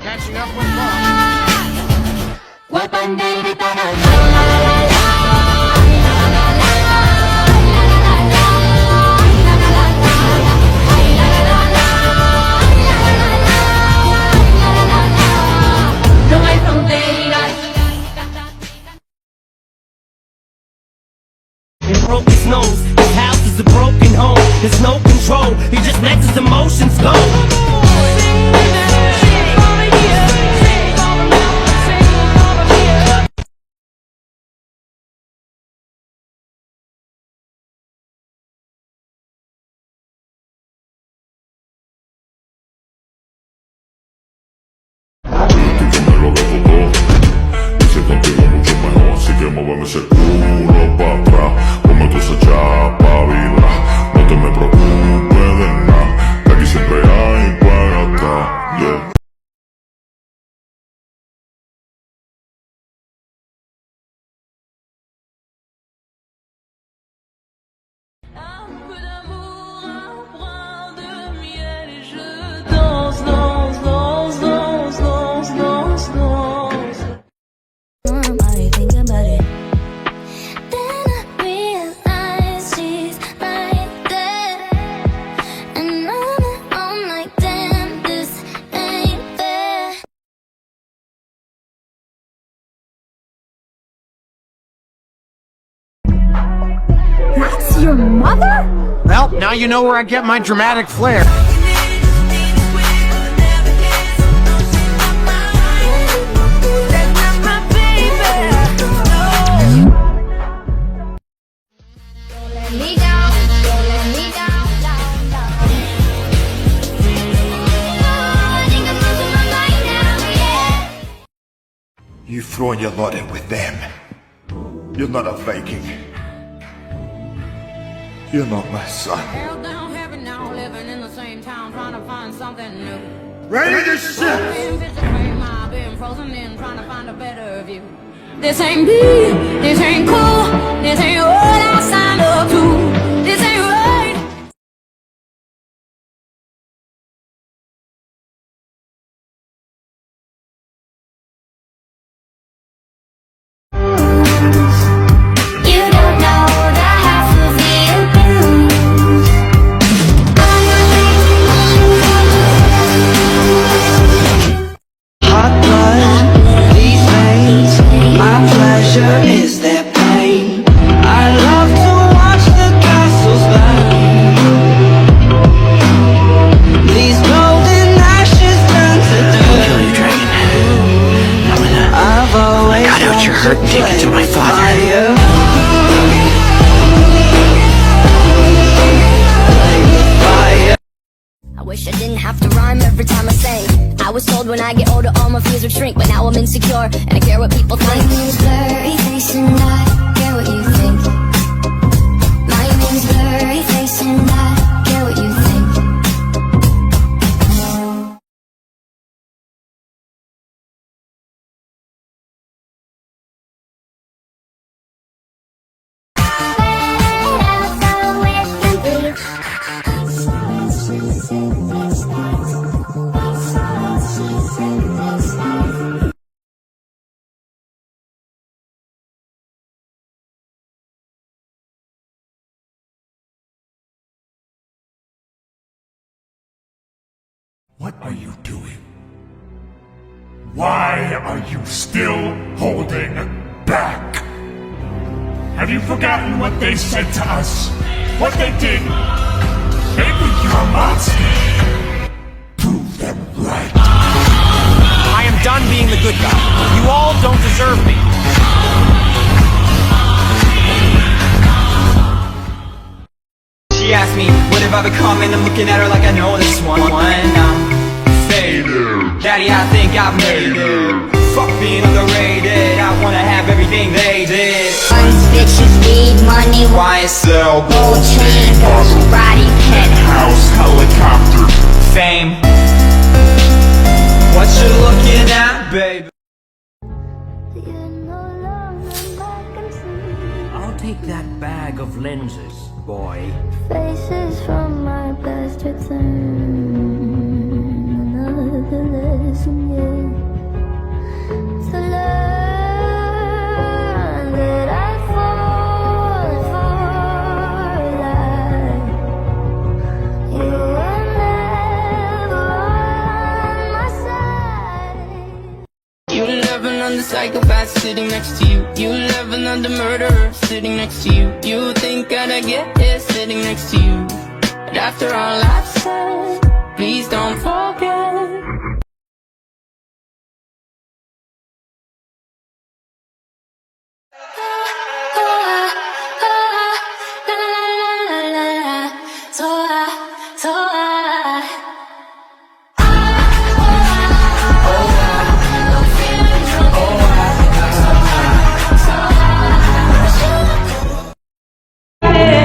catching up with Bob. He broke his nose, his house is a broken home. There's no control, he just lets his emotions go. Muéveme ese culo pa' atrás, ponme toda esa chapa, vila. No te me preocupes de nada, que aquí siempre hay para gastar, yeah. That's your mother? Well, now you know where I get my dramatic flair. You throwing your lot in with them. You're not a Viking. You're not my son. Held down heavy now, living in the same town, trying to find something new. Ready to ship! Been physically, I've been frozen in, trying to find a better view. This ain't me, this ain't cool, this ain't what I signed up to. This ain't right. Is their pain. I love to watch the castles burn. These golden ashes turn to dust. I'll kill you, dragon. I've always cut out your heart and take it to my father. I wish I didn't have to rhyme every time I sang. I was told when I get older all my fears would shrink, but now I'm insecure and I care what people think. My name's blurry face and I care what you think. My name's blurry face and I care what you think. What are you doing? Why are you still holding back? Have you forgotten what they said to us? What they did? They think you're a monster. Prove them right. I am done being the good guy. You all don't deserve me. She asked me, what have I become? And I'm looking at her like I know this one. Faded. Daddy, I think I've made it. Fuck being underrated. I wanna have everything they did. Guns, bitches, weed, money, YSL, gold chain, Roddy, Penthouse, helicopter, fame. What you looking at, baby? I'll take that bag of lenses, boy. Faces from my past return. Another lesson, yeah. another psychopath sitting next to you. You love another murderer sitting next to you. You think I'd get here sitting next to you. But after all I've said, please don't forget.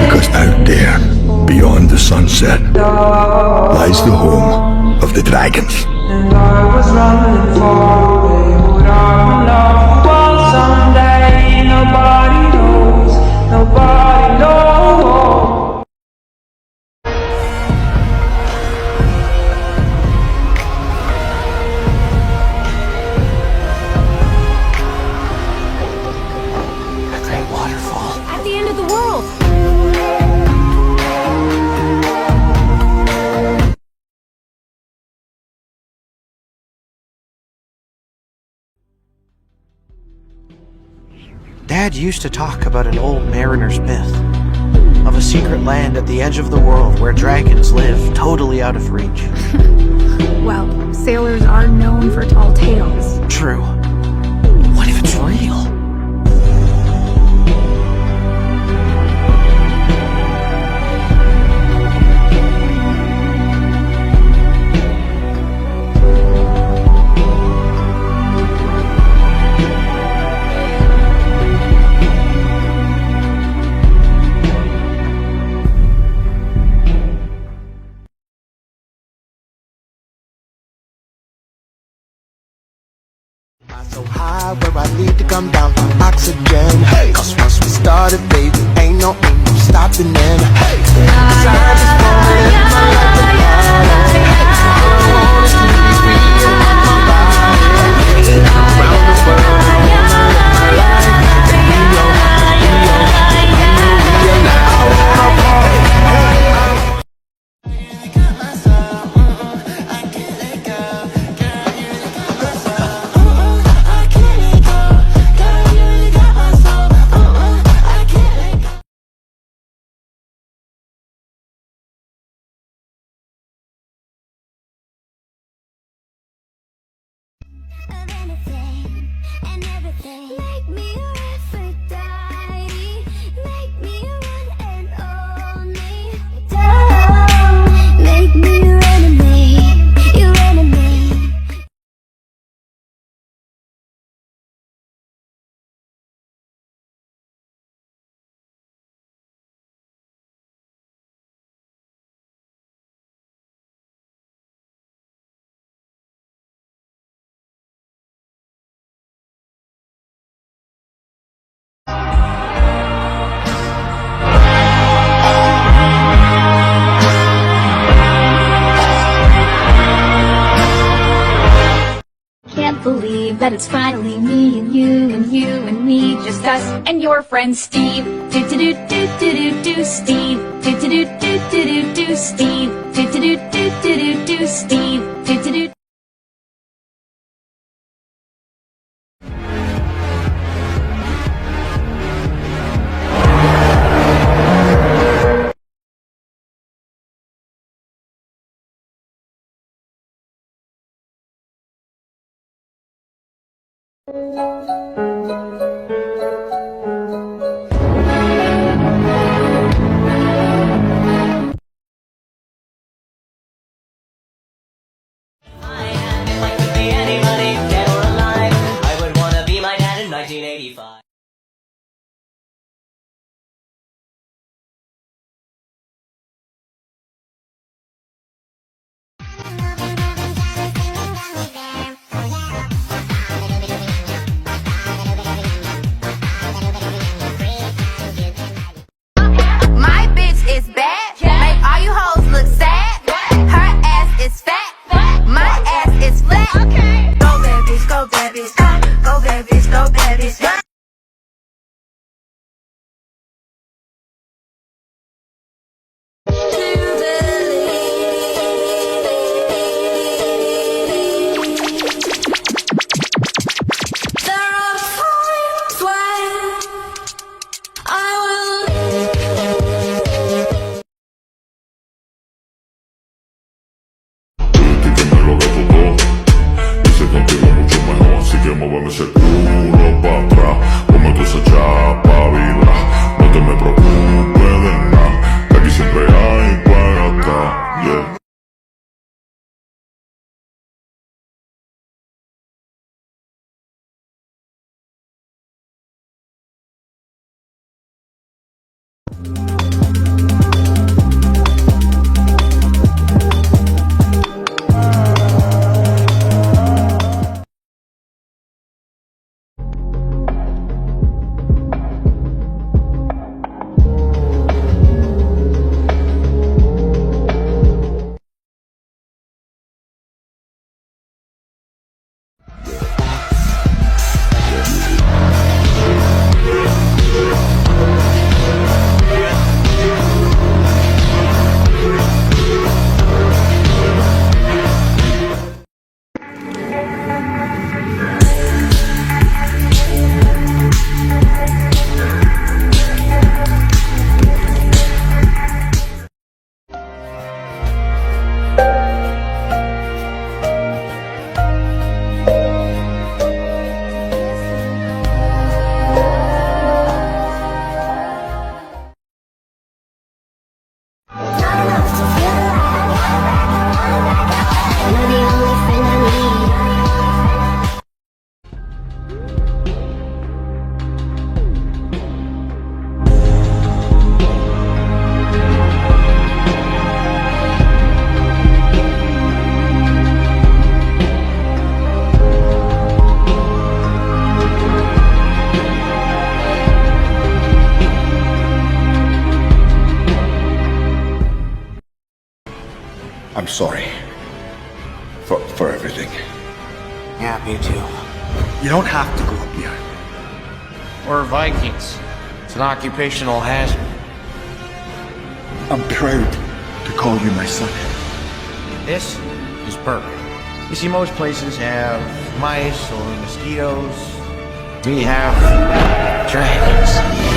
Because out there, beyond the sunset, lies the home of the dragons. And I was running far away. Would our love was someday? Nobody knows. Nobody knows. A great waterfall. At the end of the world. Dad used to talk about an old mariner's myth of a secret land at the edge of the world where dragons live totally out of reach. Well, sailors are known for tall tales. True. What if it's real? So high where I need to come down to oxygen. Cause once we started, baby, ain't no stopping in. Cause I just wanna live my life with all I want is to be free and love my body. Around the world, I wanna live my life. And you know, I wanna party. Of anything and everything. Make me your Aphrodite. Make me your one and only. Don't make me your enemy. Your enemy. Can't believe that it's finally me and you and you and me, just us and your friend Steve. Do do do do do do do Steve. Do do do do do do do Steve. Do do do do do do do Steve. Do do do. If I could be anybody, dead or alive, I would wanna be my dad in 1985. muéveme ese culo pa' atrás. Como tú esa chapa, vibra. No te me preocupes de nada, que aquí siempre hay para acá, yeah. I'm sorry for everything. Yeah, me too. You don't have to go up here. We're Vikings. It's an occupational hazard. I'm proud to call you my son. This is perfect. You see, most places have mice or mosquitoes. We have dragons.